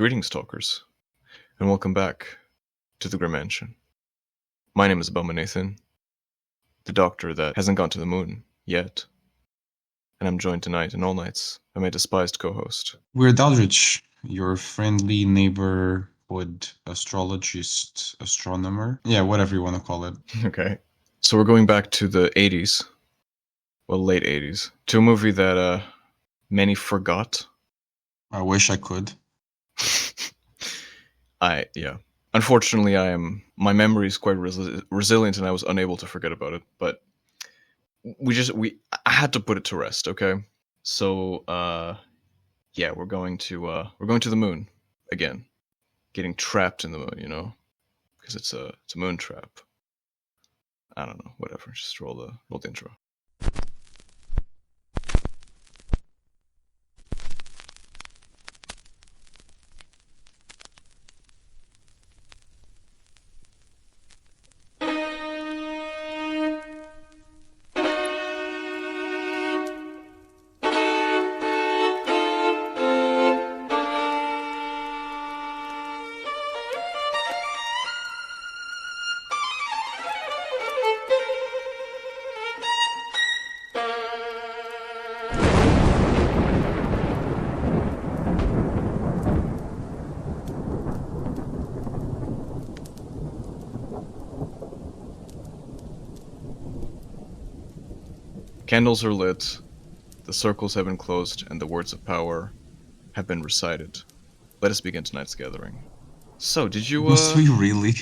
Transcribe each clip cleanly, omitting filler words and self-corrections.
Greetings, Stalkers, and welcome back to the Grymm Mansion. My name is Bowman Nathan, the doctor that hasn't gone to the moon yet, and I'm joined tonight and all nights by my despised co-host. Weird Aldrich, your friendly neighborhood astrologist, astronomer. Yeah, whatever you want to call it. Okay, so we're going back to the 80s, well, late 80s, to a movie that many forgot. I wish I could. Unfortunately, my memory is quite resilient, and I was unable to forget about it. But I had to put it to rest. Okay, so we're going to the moon again, getting trapped in the moon, because it's a moon trap. I don't know, whatever. Just roll the intro. Candles are lit, the circles have been closed, and the words of power have been recited. Let us begin tonight's gathering. So, did you, Must we really?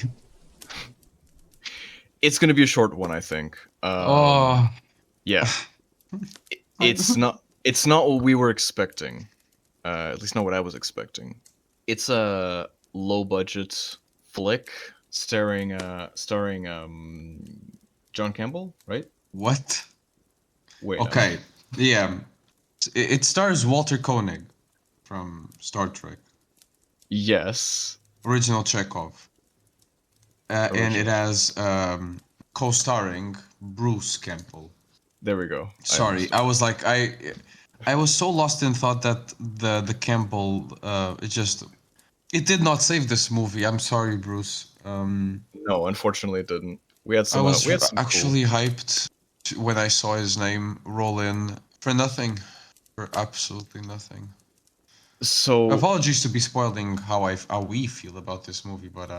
It's gonna be a short one, I think. Yeah. It's not what we were expecting. At least not what I was expecting. It's a low-budget flick starring John Campbell, right? What? Wait. Okay. Yeah. It stars Walter Koenig from Star Trek. Yes. Original Chekhov. And it has co-starring Bruce Campbell. There we go. Sorry, I was like, I was so lost in thought that the Campbell it did not save this movie. I'm sorry, Bruce. No, unfortunately, it didn't. I was actually hyped when I saw his name roll in for nothing, for absolutely nothing. So apologies to be spoiling how we feel about this movie, but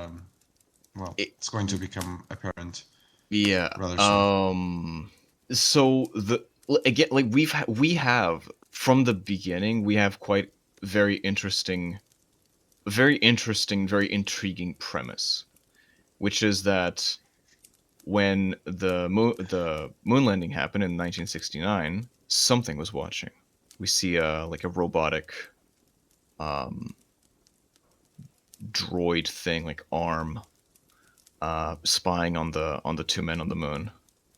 it's going to become apparent. Yeah. Rather soon. So again, like we have from the beginning, we have quite very interesting, very intriguing premise, which is that when the moon landing happened in 1969, something was watching. We see like a robotic droid thing, like arm, spying on the two men on the moon.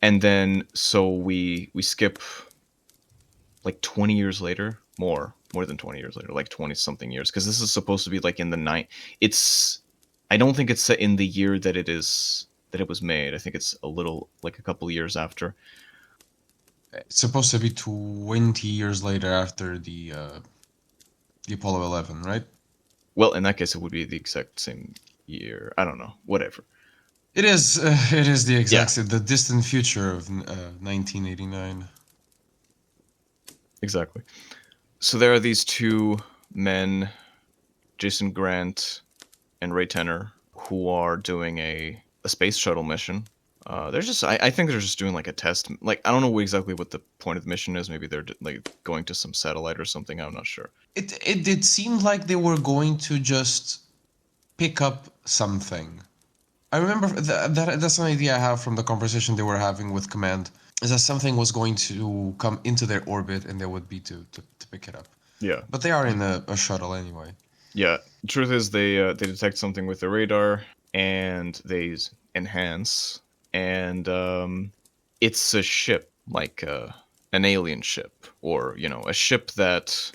And then so we skip like 20 years later, more than 20 years later, like 20 something years, because this is supposed to be like in the I don't think it's set in the year that it was made. I think it's a couple of years after. It's supposed to be 20 years later after the Apollo 11, right? Well, in that case, it would be the exact same year. I don't know. Whatever. It is the exact the distant future of 1989. Exactly. So there are these two men, Jason Grant and Ray Tenner, who are doing a space shuttle mission. I think they're just doing like a test. Like, I don't know exactly what the point of the mission is. Maybe they're like going to some satellite or something. I'm not sure. It seemed like they were going to just pick up something. I remember that's an idea I have from the conversation they were having with Command, is that something was going to come into their orbit and they would be to pick it up. Yeah. But they are in a shuttle anyway. Yeah. The truth is they detect something with the radar and they enhance, and it's a ship, like an alien ship, or a ship that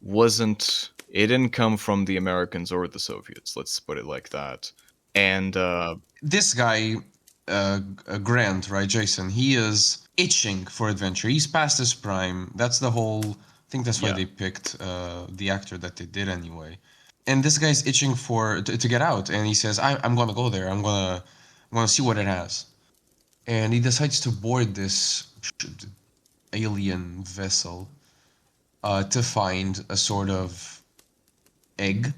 it didn't come from the Americans or the Soviets, let's put it like that. And this guy, Grant, right, Jason, he is itching for adventure. He's past his prime. That's the whole I think that's why they picked the actor that they did anyway. and this guy's itching to get out, and he says, I'm gonna go there. I'm gonna see what it has." And he decides to board this alien vessel to find a sort of egg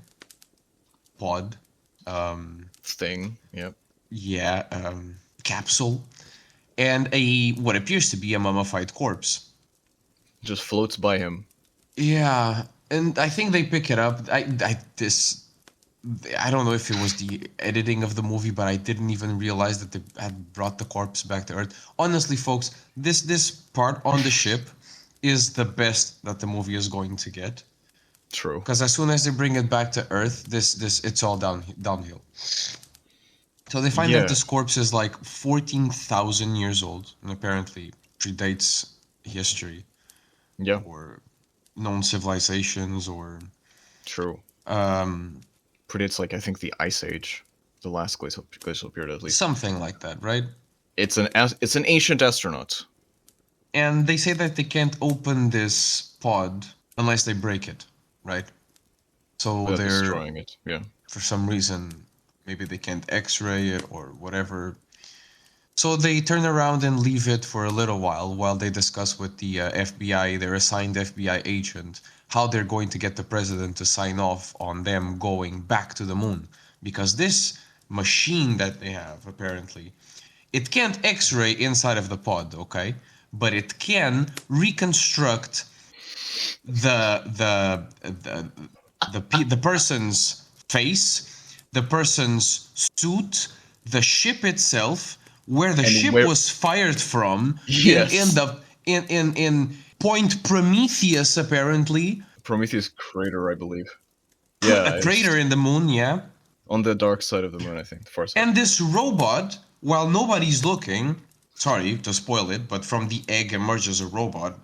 pod, um, Thing. Yep. yeah, capsule, and a what appears to be a mummified corpse. Just floats by him. Yeah, and I think they pick it up. I don't know if it was the editing of the movie, but I didn't even realize that they had brought the corpse back to Earth. Honestly, folks, this part on the ship is the best that the movie is going to get. True. Because as soon as they bring it back to Earth, this it's all downhill. So they find that Yeah. this corpse is like 14,000 years old, and apparently predates history Yeah. or known civilizations or True. um, Predates like I think the Ice Age, the last glacial period at least. something like that, right? It's an ancient astronaut. And they say that they can't open this pod unless they break it, right? So Without they're, destroying it. Yeah. for some reason, maybe they can't X-ray it or whatever. So they turn around and leave it for a little while they discuss with the FBI, their assigned FBI agent, how they're going to get the president to sign off on them going back to the moon. Because this machine that they have, apparently, it can't X-ray inside of the pod, okay? But it can reconstruct the the person's face, the person's suit, the ship itself, where the And ship where was fired from, in Yes. the in Point Prometheus, apparently, Prometheus crater, I believe. a Yeah, crater it's in the moon, yeah. on the dark side of the moon, I think, the far side. And this robot, while nobody's looking, sorry to spoil it, but from the egg emerges a robot,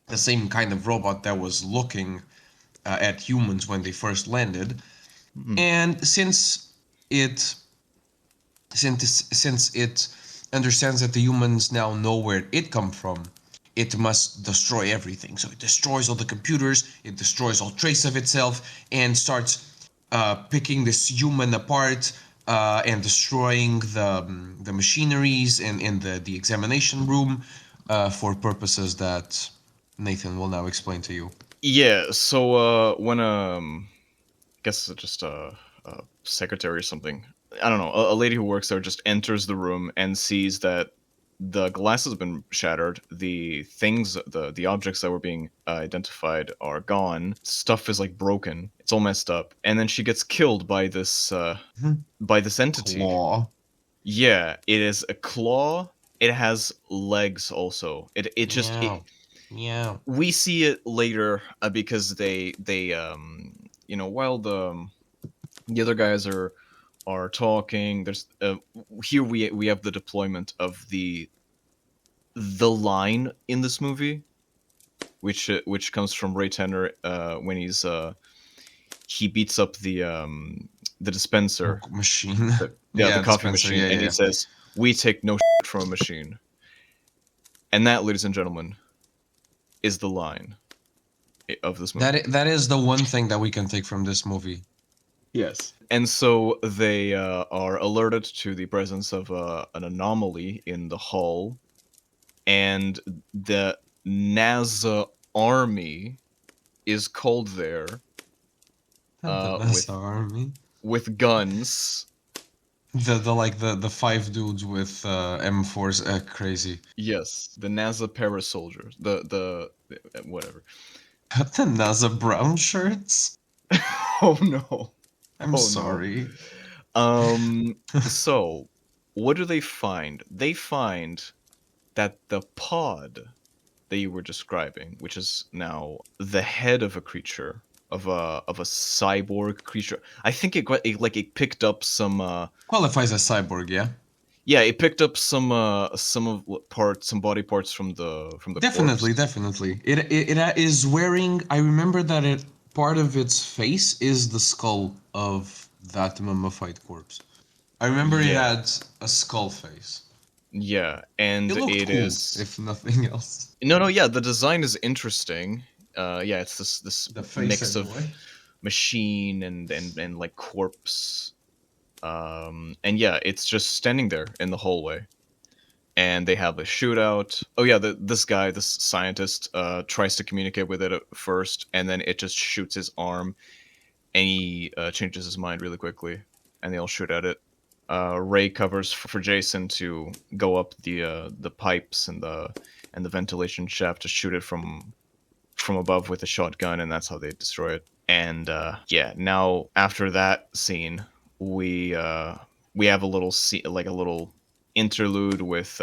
the same kind of robot that was looking at humans when they first landed. Mhm. And it since it understands that the humans now know where it come from, it must destroy everything. So it destroys all the computers, it destroys all trace of itself, and starts picking this human apart and destroying the machineries in the examination room for purposes that Nathan will now explain to you. Yeah, so when I guess it's just a secretary or something. I don't know. A lady who works there just enters the room and sees that the glass has been shattered. The things, the objects that were being identified are gone. Stuff is like broken. It's all messed up. And then she gets killed by this entity. Claw. Yeah, it is a claw. It has legs also. It just Yeah. Yeah. we see it later because they while the other guys are talking, there's here we have the deployment of the line in this movie, which comes from Ray Tanner when he beats up the dispenser, Machine. the Yeah, coffee dispenser. machine, Yeah, and he yeah. says, "We take no from a machine," and that, ladies and gentlemen, is the line of this movie. That is the one thing that we can take from this movie. Yes. And so they are alerted to the presence of an anomaly in the hull, and the NASA army is called there The with NASA army. guns. The five dudes with M4s, crazy. Yes, the NASA para soldiers. The whatever. The NASA brown shirts. Oh no. I'm Oh no. sorry. So what do they find? They find that the pod that you were describing, which is now the head of a creature, of a cyborg creature. I think it picked up some Qualifies as cyborg, yeah. yeah, it picked up some body parts from the corpse. Definitely, definitely. It is wearing. I remember that it part of its face is the skull of that mummified corpse. I remember it Yeah. had a skull face. Yeah, and It looked it cool, is if nothing else. no, yeah, the design is interesting. Yeah, it's this The face mix of anyway. machine and like corpse. And yeah, it's just standing there in the hallway, and they have a shootout. Oh yeah, this guy, this scientist, tries to communicate with it at first, and then it just shoots his arm, and he changes his mind really quickly, and they all shoot at it. Ray covers for Jason to go up the pipes and the ventilation shaft to shoot it from above with a shotgun, and that's how they destroy it. And yeah, now after that scene, we have a little like a little interlude with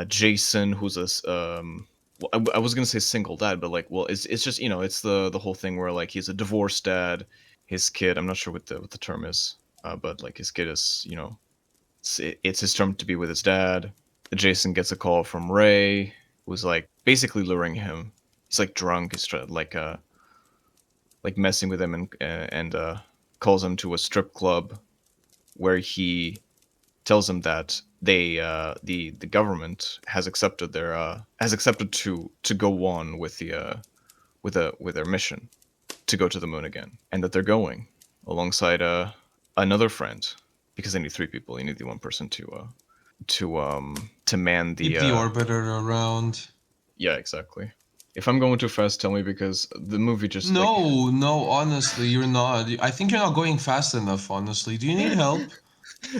Jason, who's well, I was gonna say single dad, but like, well, it's just it's the whole thing where like he's a divorced dad. His kid, I'm not sure what the term is, but like his kid is it's his term to be with his dad. Jason gets a call from Ray, who's like basically luring him. He's like drunk. He's like messing with him and calls him to a strip club where he tells him that the government has accepted to go on with with their mission to go to the moon again, and that they're going alongside another friend, because they need three people. You need the one person to man Keep the orbiter around. yeah, exactly. If I'm going too fast, tell me, because the movie just like No, no, honestly, you're not. I think you're not going fast enough, honestly. Do you need help?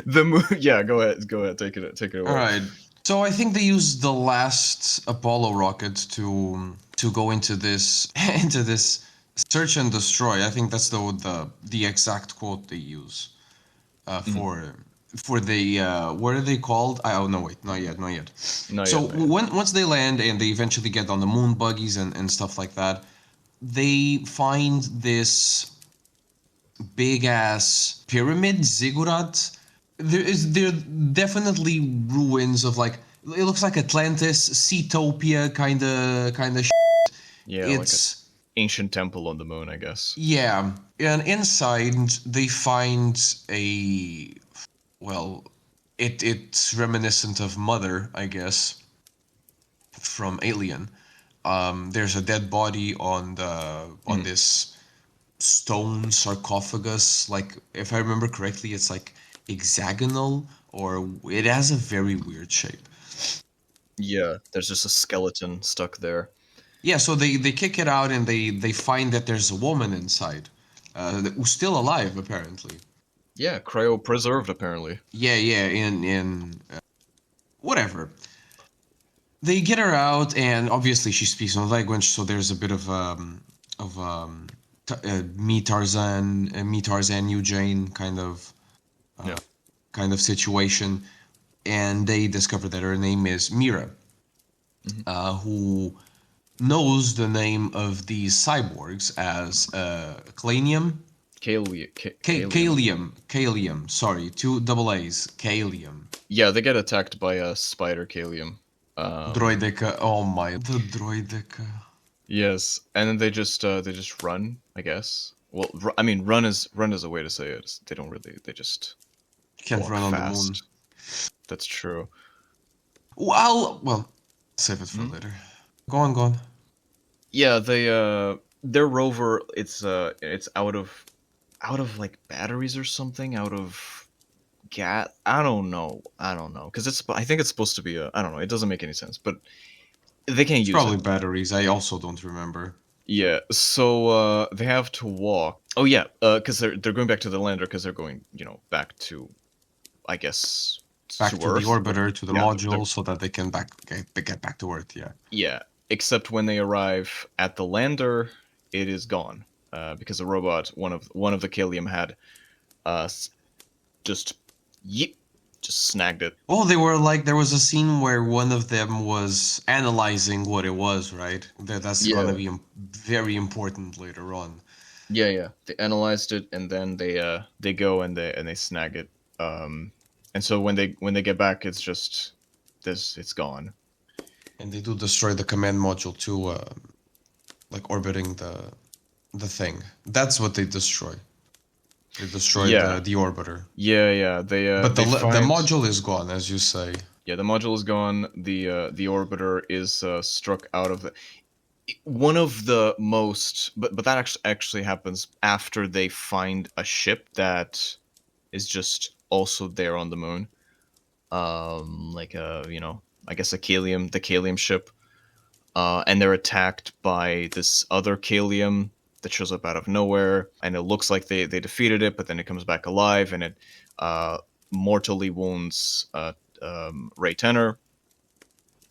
the movie. Yeah, go ahead, take it All away. right. So I think they used the last Apollo rocket to go into this into this search and destroy. I think that's the exact quote they use Mhm. for the what are they called? Oh no, wait, not yet, not yet. Not So yet, not yet. once they land and they eventually get on the moon buggies and stuff like that, they find this big ass pyramid ziggurat. There definitely ruins of like it looks like Atlantis, Seatopia kind of. Yeah, like a It's ancient temple on the moon, I guess. yeah, and inside they find a well, it's reminiscent of Mother, I guess, from Alien. There's a dead body on Mhm. this stone sarcophagus. Like, if I remember correctly, it's like hexagonal, or it has a very weird shape. Yeah, there's just a skeleton stuck there. Yeah, so they kick it out and they find that there's a woman inside, who's still alive apparently. Yeah, cryopreserved apparently. Yeah, yeah, in whatever. They get her out, and obviously she speaks no language, so there's a bit of me Tarzan, you Jane Yeah. kind of situation, and they discover that her name is Mira, Hmm. who knows the name of these cyborgs as Kalanium, Kalium. Kalium. Sorry, two double A's, Kalium. Yeah, they get attacked by a spider Kalium. Droideka. Oh my, the Droideka. Yes, and then they just run, I guess. Well, I mean, run is a way to say it. They don't really. They just Can't walk run on the moon. fast. That's true. Well, save it for Mhm. later. Go on, go on. Yeah, their rover. It's out of like batteries or something. Out of gas. I don't know. I don't know, because I think it's supposed to be a. I don't know. It doesn't make any sense, but they can't It's use it. probably batteries. I also don't remember. Yeah, so they have to walk. Oh yeah, because they're going back to the lander, because they're going back to, I guess, Back to to the Earth. But orbiter, to the yeah, module, so that they can get back to Earth. Yeah. yeah. Except when they arrive at the lander, it is gone, because the robot, one of the Kalium had s- just yeet, just snagged it. Oh, they were like there was a scene where one of them was analyzing what it was, right? That's gonna Yeah, be very important later on. yeah, yeah. They analyzed it, and then they go and they snag it. And so when they get back, it's just this. It's gone. And they do destroy the command module too, like orbiting the thing. That's what they destroy. They destroyed Yeah, the orbiter. yeah, yeah. But They the find module is gone, as you say. yeah, the module is gone. The orbiter is struck out of the. one of the most, but that actually happens after they find a ship that is just also there on the moon. Like a, I guess the Kalium ship. And they're attacked by this other Kalium that shows up out of nowhere, and it looks like they defeated it, but then it comes back alive, and it uh, mortally wounds Ray Tenner,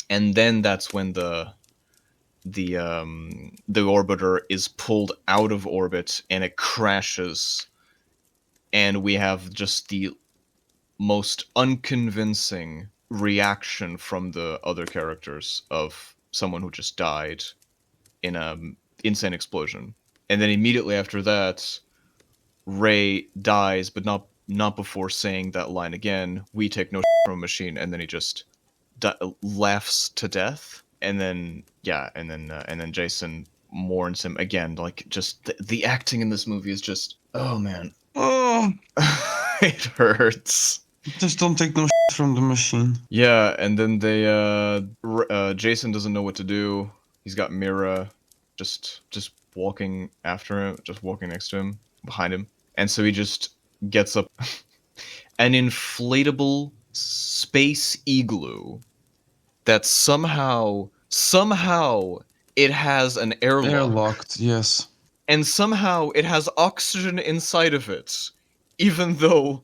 and then that's when the orbiter is pulled out of orbit and it crashes, and we have just the most unconvincing reaction from the other characters of someone who just died in a insane explosion. And then immediately after that, Ray dies, but not before saying that line again. We take no shit from a machine, and then he just laughs to death. And then and then Jason mourns him again. Like, just the acting in this movie is just, oh man, Oh, it hurts. just don't take no shit from the machine. Yeah, and then Jason doesn't know what to do. He's got Mira just walking after him, just walking next to him, behind him. And so he just gets up an inflatable space igloo that somehow it has an airlock, Airlocked, yes. and somehow it has oxygen inside of it, even though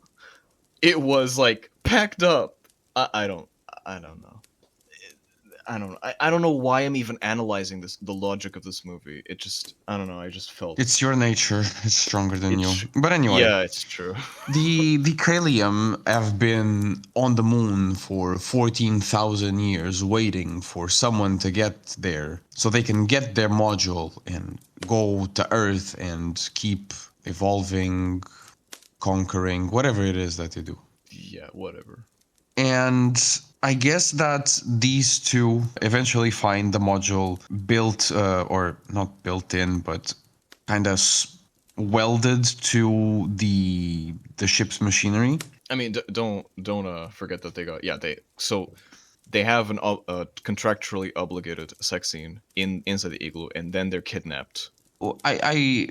it was like packed up. I don't know. I don't know why I'm even analyzing the logic of this movie. It just, I don't know. I just felt It's your nature. It's stronger than you. it's But anyway, yeah, it's true. the Kalium have been on the moon for 14,000 years waiting for someone to get there so they can get their module and go to Earth and keep evolving, conquering, whatever it is that they do. Yeah, whatever. And I guess that these two eventually find the module built, or not built in, but kind of welded to the ship's machinery. I mean, don't forget that they have a contractually obligated sex scene inside the igloo, and then they're kidnapped. I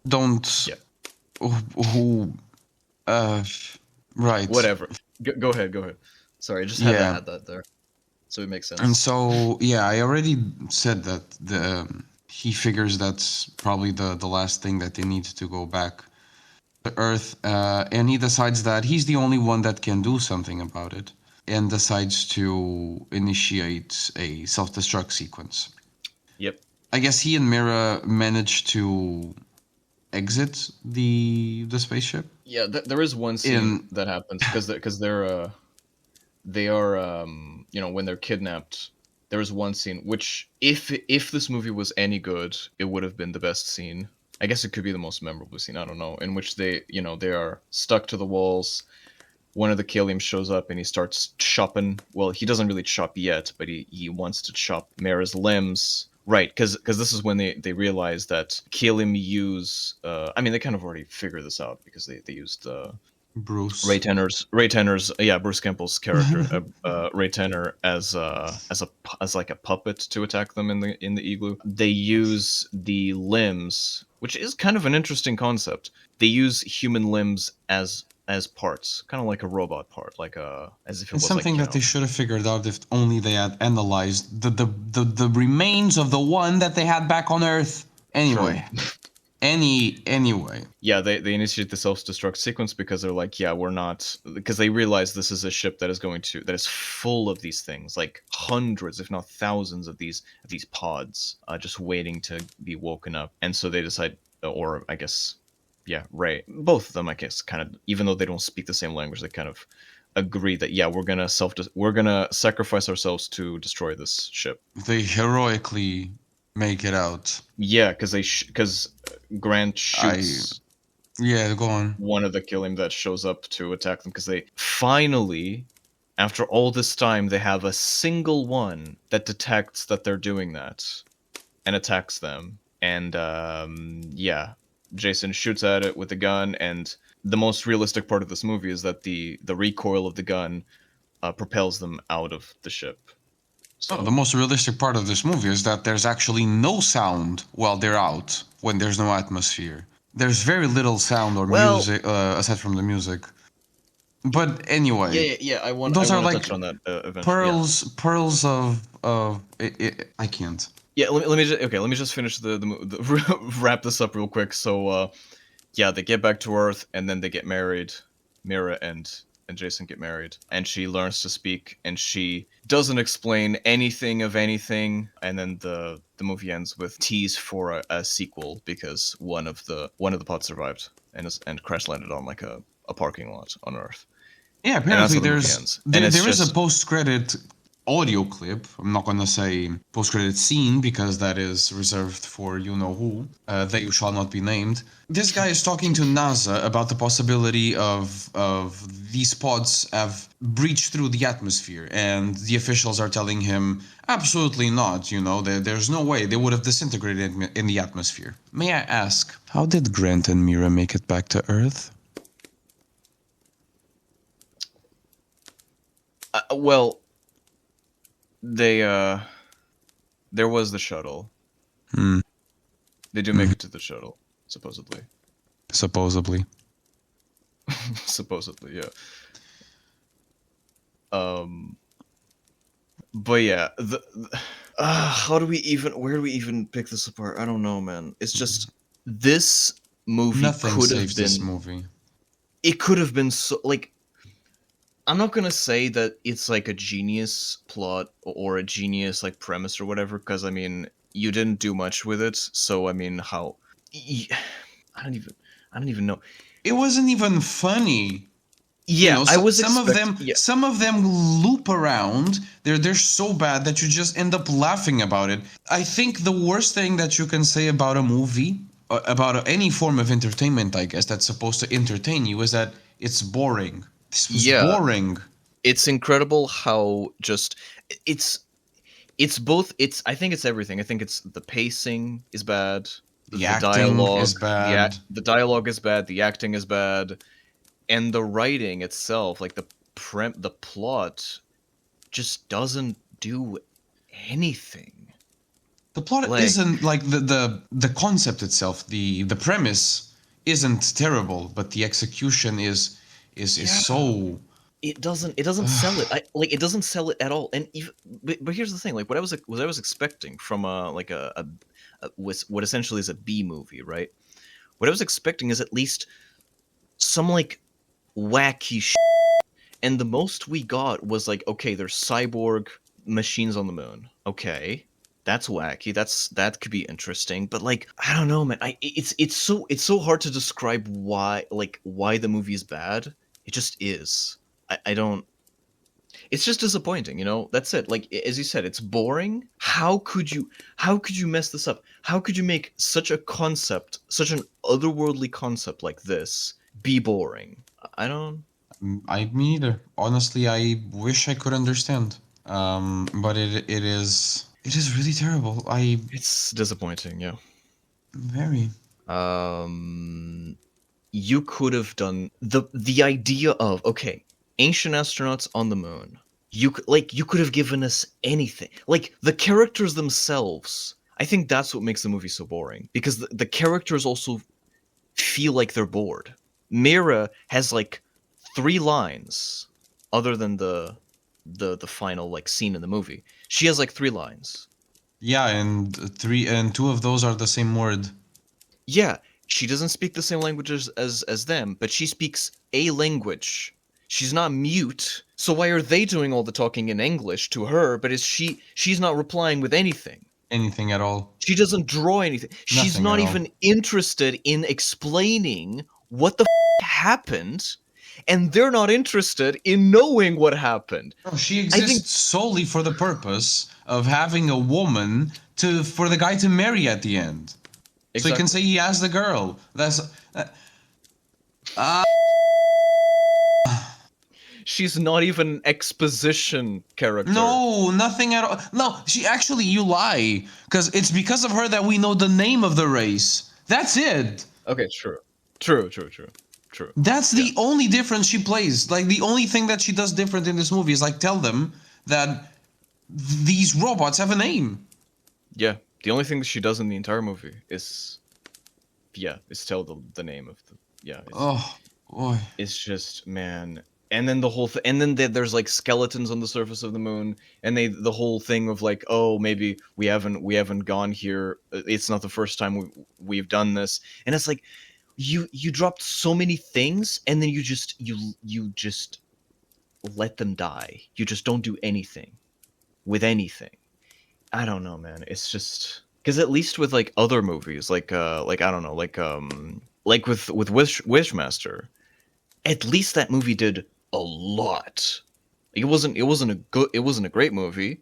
don't. Yeah. Who? Right. Whatever. Go ahead. Go ahead. Sorry, I just had to Yeah. add that there, so it makes sense. And so, yeah, I already said that he figures that's probably the last thing that they need to go back to Earth, and he decides that he's the only one that can do something about it, and decides to initiate a self-destruct sequence. Yep. I guess he and Mira manage to exit the spaceship. Yeah, there is one scene that happens because they are when they're kidnapped. There is one scene which, if this movie was any good, it would have been the best scene. I guess it could be the most memorable scene. I don't know. In which they are stuck to the walls. One of the Kalium shows up and he starts chopping. Well, he doesn't really chop yet, but he wants to chop Mara's limbs. Right, because this is when they realize that Kalium use. I mean, they kind of already figured this out because they used Bruce. Ray Tanner's Bruce Campbell's character, Ray Tanner as like a puppet to attack them in the igloo. They use the limbs, which is kind of an interesting concept. They use human limbs as parts, kind of like a robot part, like as if it It's was something like, that they should have figured out if only they had analyzed the remains of the one that they had back on Earth. Anyway. Anyway. Yeah, they initiate the self-destruct sequence because they're like, yeah, we're not, because they realize this is a ship that is full of these things, like hundreds, if not thousands of these pods, just waiting to be woken up. And so they decide, or I guess, yeah, Ray, both of them, I guess, kind of, even though they don't speak the same language, they kind of agree that, yeah, we're gonna sacrifice ourselves to destroy this ship. They heroically make it out. Yeah, because Grant shoots. Yeah, go on. One of the Kalium that shows up to attack them because they finally, after all this time, they have a single one that detects that they're doing that and attacks them. And Jason shoots at it with a gun, and the most realistic part of this movie is that the recoil of the gun propels them out of the ship. Oh, So the most realistic part of this movie is that there's actually no sound while they're out, when there's no atmosphere. There's very little sound or well, music aside from the music. But anyway, yeah. I those are want to like touch on that eventually. Yeah, pearls of I can't. yeah. Let me just okay. Let me just finish wrap this up real quick. So yeah, they get back to Earth and then they get married. Mira and Jason get married, and she learns to speak, and she doesn't explain anything of anything, and then the movie ends with tease for a sequel because one of the pods survived and crash landed on like a parking lot on Earth, Yeah, and that's apparently how the movie ends, and it's there is a just post-credit audio clip. I'm not gonna say post-credit scene because that is reserved for you know who. They shall not be named. This guy is talking to NASA about the possibility of these pods have breached through the atmosphere, and the officials are telling him absolutely not. You know, there's no way they would have disintegrated in the atmosphere. May I ask, how did Grant and Mira make it back to Earth? well, they there was the shuttle. Hmm. They do make Mhm. it to the shuttle, supposedly. Supposedly. Supposedly, yeah. Um, but yeah, how do we even where do we even pick this apart? I don't know, man. It's just this movie Nothing saves this movie. it could have been so like I'm not gonna say that it's like a genius plot or a genius like premise or whatever, because I mean you didn't do much with it, so I mean how y- I don't even I don't even know. It wasn't even funny. You Yeah, know, I so, was expect yeah. some of them loop around. They're so bad that you just end up laughing about it. I think the worst thing that you can say about a movie, about any form of entertainment, I guess, that's supposed to entertain you, is that it's boring. This was Yeah, boring. it's incredible how just it's it's both it's I think it's everything. I think it's the pacing is bad, The acting is bad. the dialogue is bad, the acting is bad, and the writing itself, like the plot just doesn't do anything. The plot Like isn't like the concept itself, the premise isn't terrible, but the execution is yeah, so it doesn't sell it. I like it doesn't sell it at all. And even, but here's the thing, like what I was expecting from a was what essentially is a B movie, right? What I was expecting is at least some like wacky and the most we got was like, okay, there's cyborg machines on the moon. Okay, that's wacky. That could be interesting. But like, I don't know, man. It's so hard to describe why the movie is bad. It just is. I don't. It's just disappointing, you know. That's it. Like as you said, it's boring. How could you mess this up? How could you make such a concept, such an otherworldly concept like this, be boring? I don't. I me neither. Honestly, I wish I could understand. But it is really terrible. I It's disappointing, yeah. very Um, you could have done the idea of okay, ancient astronauts on the moon. You could have given us anything. Like the characters themselves. I think that's what makes the movie so boring because the characters also feel like they're bored. Mira has like three lines other than the final like scene in the movie. She has like three lines. yeah, and three and two of those are the same word. Yeah, she doesn't speak the same languages as them, but she speaks a language. She's not mute. So why are they doing all the talking in English to her, but is she's not replying with anything? Anything at all. She doesn't draw anything. She's Nothing at not all. even interested in explaining what the happened, and they're not interested in knowing what happened. No, she I think exists solely for the purpose of having a woman to for the guy to marry at the end. So he can exactly. say he has the girl. That's uh, She's not even an exposition character. no, nothing at all. No, she actually you lie because it's because of her that we know the name of the race. That's it. Okay, true. True, true, true. True. That's Yeah. the only difference she plays. Like the only thing that she does different in this movie is like tell them that these robots have a name. Yeah, the only thing that she does in the entire movie is, yeah, is tell the name of the, yeah, Oh boy. it's just, man. And then the whole and then there's like skeletons on the surface of the moon, and the whole thing of like, oh, maybe we haven't gone here. It's not the first time we've done this, and it's like, you dropped so many things, and then you just let them die. You just don't do anything with anything. I don't know, man. It's just because at least with like other movies, like I don't know, like with Wishmaster, at least that movie did a lot. It wasn't a great movie,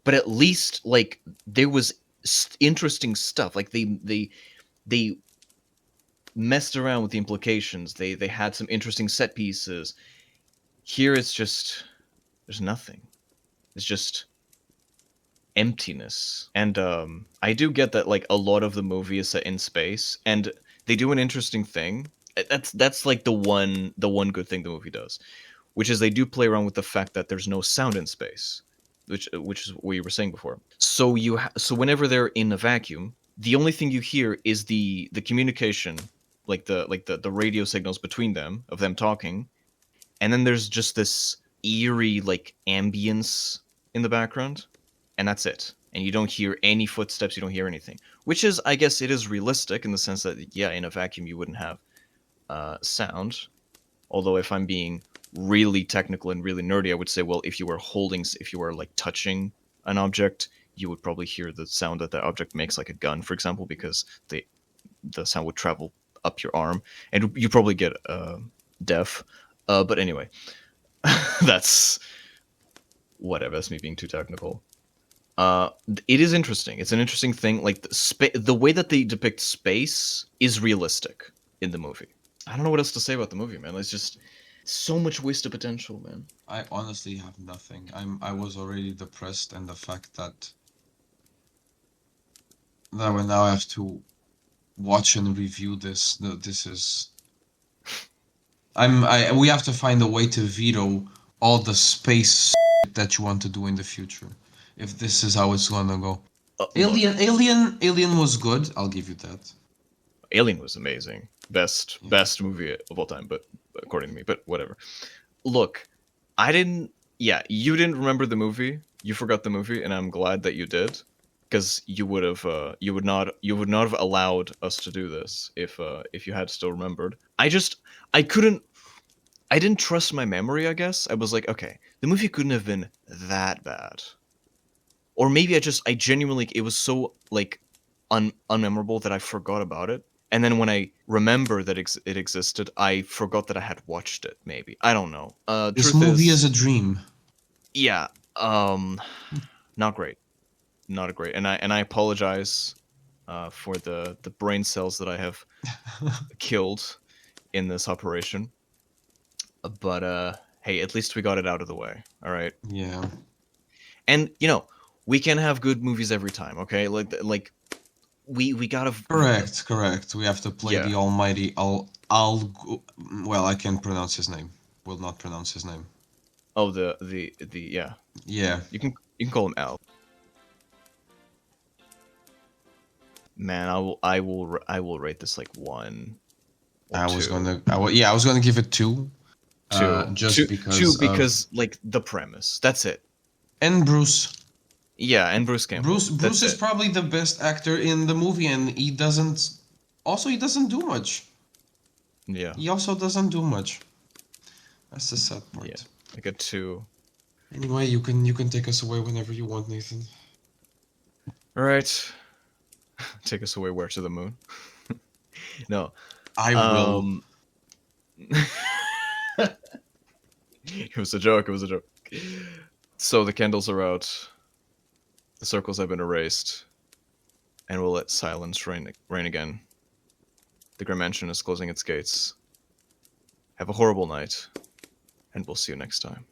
but at least like there was interesting stuff. Like they messed around with the implications. They had some interesting set pieces. Here it's just there's nothing. It's just emptiness. And I do get that like a lot of the movie is set in space, and they do an interesting thing. That's like the one good thing the movie does, which is they do play around with the fact that there's no sound in space, which is what you were saying before. So so whenever they're in a vacuum, the only thing you hear is the communication, like the radio signals between them of them talking, and then there's just this eerie like ambience in the background, and that's it. And you don't hear any footsteps, you don't hear anything, which is, I guess, it is realistic in the sense that, yeah, in a vacuum you wouldn't have sound. Although if I'm being really technical and really nerdy, I would say, well, if you were like touching an object, you would probably hear the sound that that object makes, like a gun, for example, because the sound would travel up your arm, and you probably get deaf. But anyway, that's whatever. That's me being too technical. It is interesting. It's an interesting thing. Like the way that they depict space is realistic in the movie. I don't know what else to say about the movie, man. It's just so much wasted potential, man. I honestly have nothing. I was already depressed, and the fact that we now have to watch and review this. This is. We have to find a way to veto all the space that you want to do in the future. If this is how it's gonna go. Look, Alien was good. I'll give you that. Alien was amazing. Best Yeah. best movie of all time, but according to me, but whatever. Look, I didn't. Yeah, you didn't remember the movie. You forgot the movie, and I'm glad that you did, because you would not have allowed us to do this if you had still remembered. I couldn't. I didn't trust my memory. I guess I was like, okay, the movie couldn't have been that bad, or maybe I genuinely, it was so like unmemorable that I forgot about it. And then when I remember that it existed, I forgot that I had watched it. Maybe, I don't know. This Truth movie is is, a dream. yeah, not great, not great. And I apologize for the brain cells that I have killed in this operation. But hey, at least we got it out of the way. All right. Yeah. And we can have good movies every time. Okay, like we gotta. Correct. We have to play Yeah. the almighty well, I can't pronounce his name. Will not pronounce his name. Oh, the yeah. Yeah. You can call him Al. Man, I will rate this like 1 or I was 2. gonna I was gonna give it two. Two. Just Two because of because like the premise. That's it. and Bruce. Yeah, and Bruce Campbell. Bruce That's is it. probably the best actor in the movie, and he doesn't do much. Yeah. He also doesn't do much. That's the sad Yeah. part. Like a 2. Anyway, you can take us away whenever you want, Nathan. All right. Take us away where, to the moon? No. I will. It was a joke. It was a joke. So the candles are out. The circles have been erased, and we'll let silence reign again. The Grymm Mansion is closing its gates. Have a horrible night, and we'll see you next time.